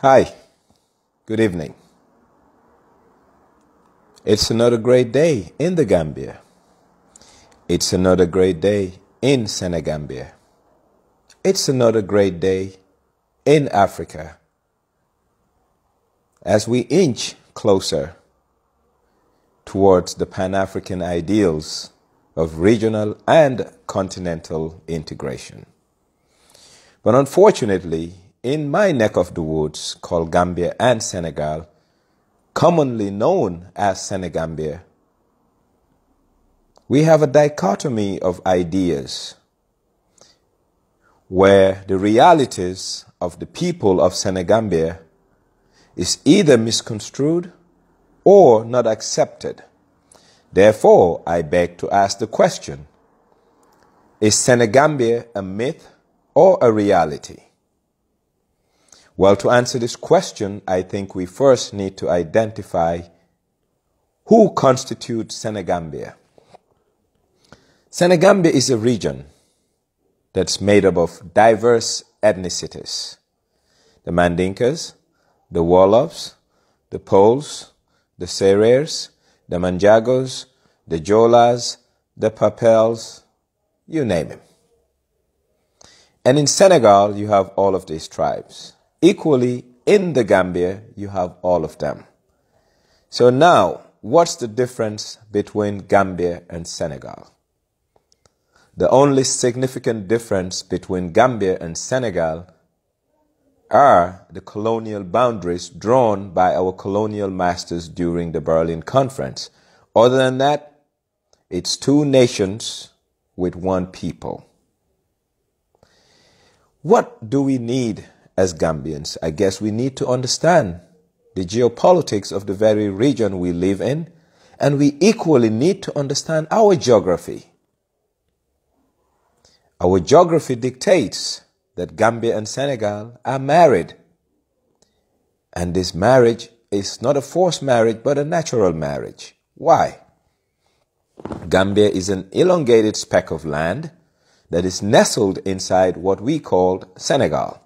Hi, good evening. It's another great day in the Gambia. It's another great day in Senegambia. It's another great day in Africa as we inch closer towards the Pan-African ideals of regional and continental integration. But unfortunately, in my neck of the woods called Gambia and Senegal, commonly known as Senegambia, we have a dichotomy of ideas where the realities of the people of Senegambia is either misconstrued or not accepted. Therefore, I beg to ask the question, is Senegambia a myth or a reality? Well, to answer this question, I think we first need to identify who constitutes Senegambia. Senegambia is a region that's made up of diverse ethnicities. The Mandinkas, the Wolofs, the Poles, the Serers, the Manjagos, the Jolas, the Papels, you name it. And in Senegal, you have all of these tribes. Equally, in the Gambia, you have all of them. So now, what's the difference between Gambia and Senegal? The only significant difference between Gambia and Senegal are the colonial boundaries drawn by our colonial masters during the Berlin Conference. Other than that, it's two nations with one people. What do we need as Gambians? I guess we need to understand the geopolitics of the very region we live in, and we equally need to understand our geography. Our geography dictates that Gambia and Senegal are married. And this marriage is not a forced marriage, but a natural marriage. Why? Gambia is an elongated speck of land that is nestled inside what we call Senegal.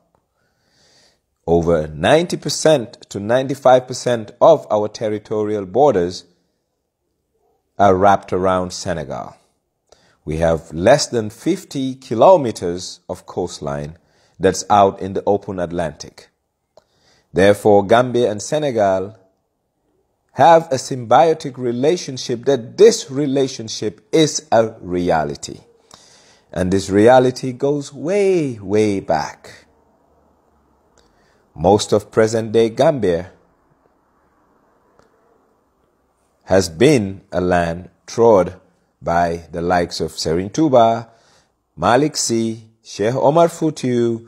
Over 90% to 95% of our territorial borders are wrapped around Senegal. We have less than 50 kilometers of coastline that's out in the open Atlantic. Therefore, Gambia and Senegal have a symbiotic relationship that this relationship is a reality. And this reality goes way, way back. Most of present-day Gambia has been a land trod by the likes of Serigne Touba, Malick Sy, Cheikh Omar Foutiyou,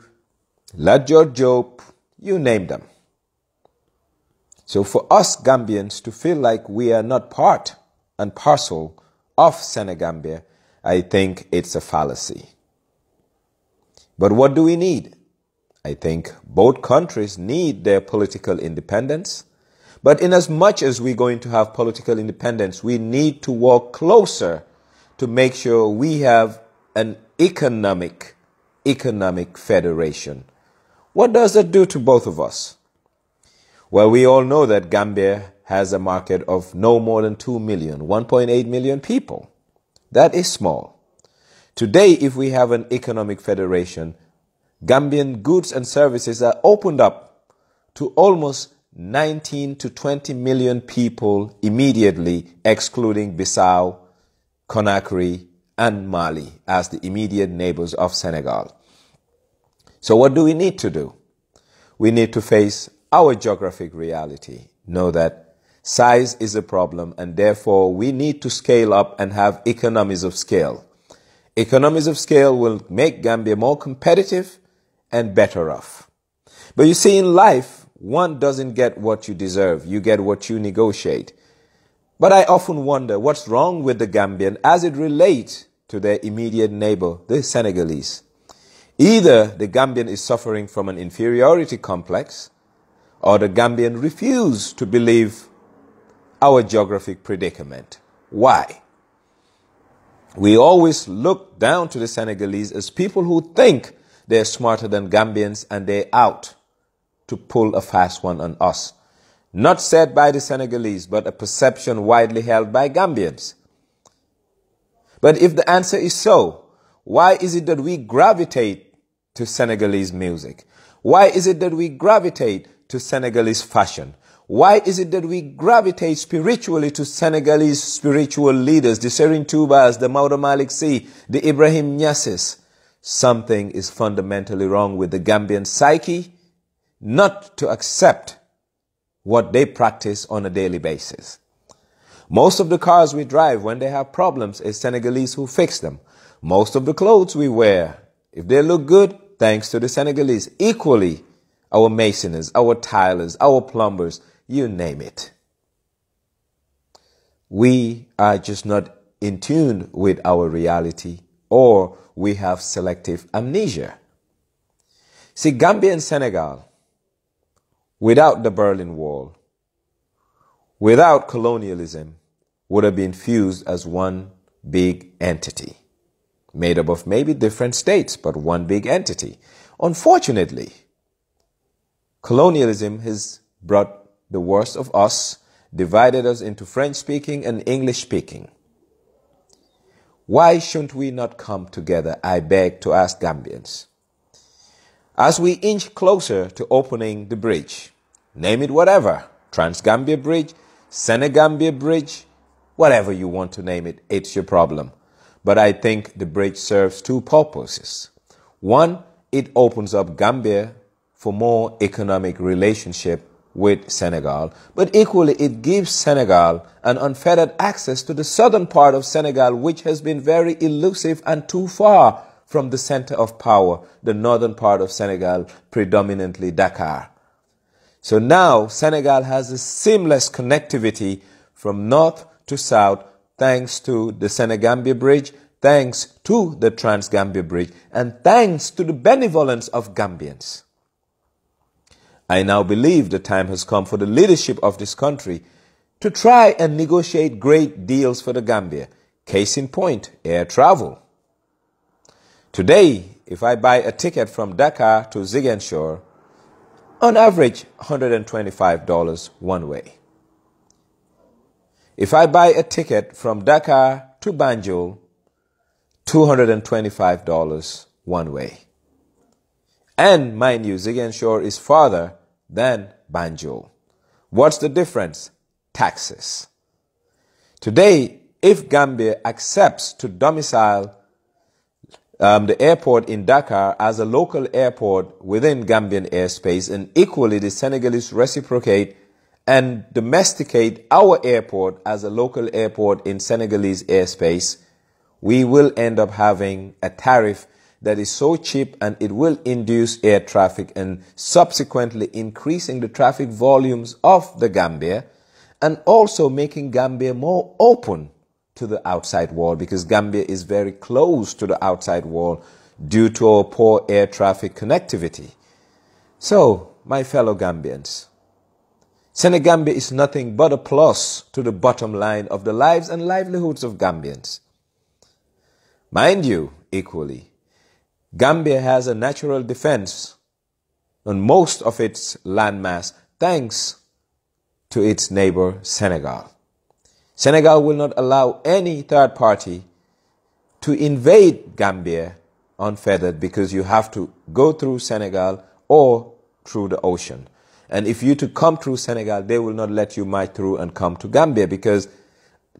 Lat Dior Diop, you name them. So for us Gambians to feel like we are not part and parcel of Senegambia, I think it's a fallacy. But what do we need? I think both countries need their political independence. But in as much as we're going to have political independence, we need to work closer to make sure we have an economic federation. What does that do to both of us? Well, we all know that Gambia has a market of no more than 2 million, 1.8 million people. That is small. Today, if we have an economic federation, Gambian goods and services are opened up to almost 19 to 20 million people immediately, excluding Bissau, Conakry, and Mali as the immediate neighbors of Senegal. So what do we need to do? We need to face our geographic reality, know that size is a problem, and therefore we need to scale up and have economies of scale. Economies of scale will make Gambia more competitive and better off. But you see, in life, one doesn't get what you deserve. You get what you negotiate. But I often wonder what's wrong with the Gambian as it relates to their immediate neighbor, the Senegalese. Either the Gambian is suffering from an inferiority complex, or the Gambian refuse to believe our geographic predicament. Why? We always look down to the Senegalese as people who think they're smarter than Gambians and they're out to pull a fast one on us. Not said by the Senegalese, but a perception widely held by Gambians. But if the answer is so, why is it that we gravitate to Senegalese music? Why is it that we gravitate to Senegalese fashion? Why is it that we gravitate spiritually to Senegalese spiritual leaders, the Serigne Touba's, the Maodo Malick Sy, the Ibrahim Niasses? Something is fundamentally wrong with the Gambian psyche, not to accept what they practice on a daily basis. Most of the cars we drive, when they have problems, is Senegalese who fix them. Most of the clothes we wear, if they look good, thanks to the Senegalese. Equally, our masoners, our tilers, our plumbers, you name it. We are just not in tune with our reality, or we have selective amnesia. See, Gambia and Senegal, without the Berlin Wall, without colonialism, would have been fused as one big entity, made up of maybe different states, but one big entity. Unfortunately, colonialism has brought the worst of us, divided us into French-speaking and English-speaking. Why shouldn't we not come together, I beg to ask Gambians? As we inch closer to opening the bridge, name it whatever, Transgambia Bridge, Senegambia Bridge, whatever you want to name it, it's your problem. But I think the bridge serves two purposes. One, it opens up Gambia for more economic relationship with Senegal, but equally it gives Senegal an unfettered access to the southern part of Senegal, which has been very elusive and too far from the center of power, the northern part of Senegal, predominantly Dakar. So now Senegal has a seamless connectivity from north to south, thanks to the Senegambia Bridge, thanks to the Transgambia Bridge, and thanks to the benevolence of Gambians. I now believe the time has come for the leadership of this country to try and negotiate great deals for the Gambia. Case in point, air travel. Today, if I buy a ticket from Dakar to Ziguinchor, on average, $125 one way. If I buy a ticket from Dakar to Banjul, $225 one way. And mind you, Ziguinchor is farther than Banjul. What's the difference? Taxes. Today, if Gambia accepts to domicile the airport in Dakar as a local airport within Gambian airspace, and equally the Senegalese reciprocate and domesticate our airport as a local airport in Senegalese airspace, we will end up having a tariff that is so cheap, and it will induce air traffic and subsequently increasing the traffic volumes of the Gambia, and also making Gambia more open to the outside world, because Gambia is very close to the outside world due to our poor air traffic connectivity. So, my fellow Gambians, Senegambia is nothing but a plus to the bottom line of the lives and livelihoods of Gambians. Mind you, equally, Gambia has a natural defense on most of its landmass thanks to its neighbor Senegal. Senegal will not allow any third party to invade Gambia unfettered, because you have to go through Senegal or through the ocean. And if you to come through Senegal, they will not let you march through and come to Gambia, because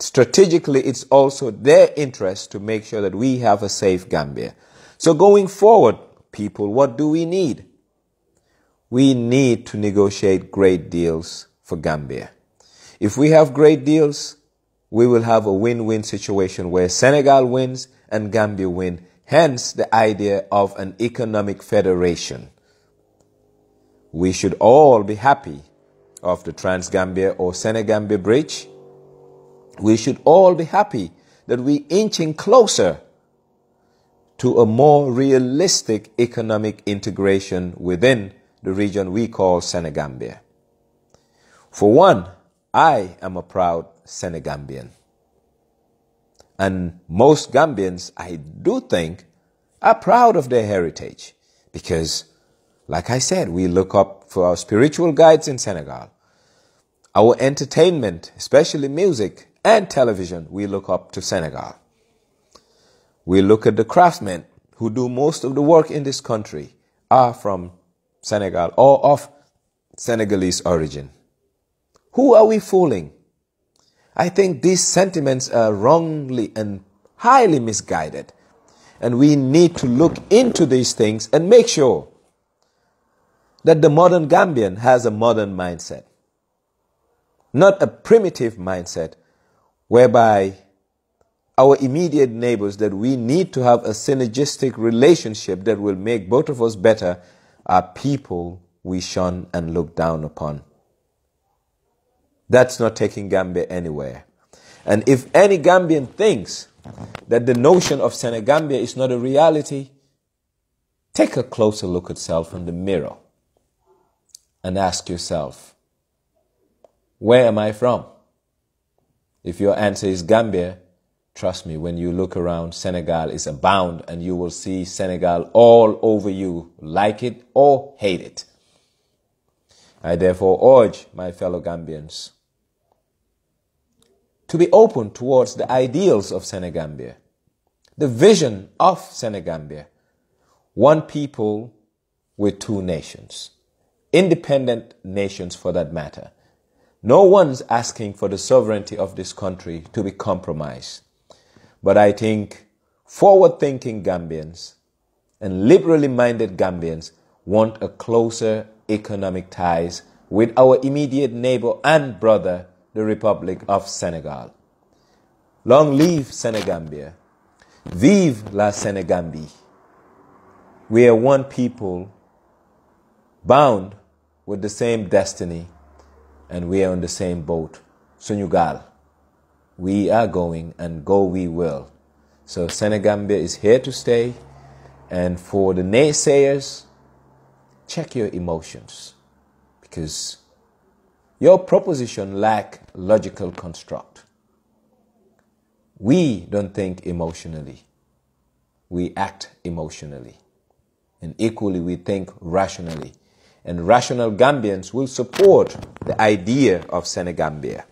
strategically it's also their interest to make sure that we have a safe Gambia. So going forward, people, what do we need? We need to negotiate great deals for Gambia. If we have great deals, we will have a win-win situation where Senegal wins and Gambia win. Hence the idea of an economic federation. We should all be happy of the Transgambia or Senegambia Bridge. We should all be happy that we're inching closer to a more realistic economic integration within the region we call Senegambia. For one, I am a proud Senegambian. And most Gambians, I do think, are proud of their heritage, because Like I said, we look up for our spiritual guides in Senegal. Our entertainment, especially music and television, we look up to Senegal. We look at the craftsmen who do most of the work in this country are from Senegal or of Senegalese origin. Who are we fooling? I think these sentiments are wrongly and highly misguided. And we need to look into these things and make sure that the modern Gambian has a modern mindset. Not a primitive mindset whereby our immediate neighbors that we need to have a synergistic relationship that will make both of us better are people we shun and look down upon. That's not taking Gambia anywhere. And if any Gambian thinks that the notion of Senegambia is not a reality, take a closer look at self in the mirror and ask yourself, where am I from? If your answer is Gambia, trust me, when you look around, Senegal is abound and you will see Senegal all over you, like it or hate it. I therefore urge my fellow Gambians to be open towards the ideals of Senegambia, the vision of Senegambia, one people with two nations, independent nations for that matter. No one's asking for the sovereignty of this country to be compromised. But I think forward-thinking Gambians and liberally minded Gambians want a closer economic ties with our immediate neighbor and brother, the Republic of Senegal. Long live Senegambia. Vive la Senegambie. We are one people bound with the same destiny, and we are on the same boat. Senegal. We are going, and go we will. So Senegambia is here to stay. And for the naysayers, check your emotions, because your proposition lacks logical construct. We don't think emotionally. We act emotionally. And equally, we think rationally. And rational Gambians will support the idea of Senegambia.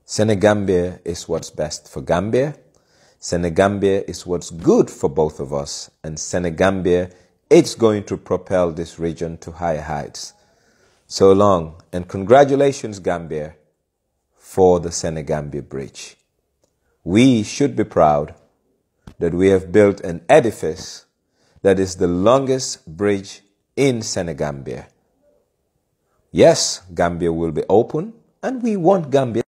Senegambia is what's best for Gambia. Senegambia is what's good for both of us. And Senegambia is going to propel this region to higher heights. So long, and congratulations, Gambia, for the Senegambia Bridge. We should be proud that we have built an edifice that is the longest bridge in Senegambia. Yes, Gambia will be open, and we want Gambia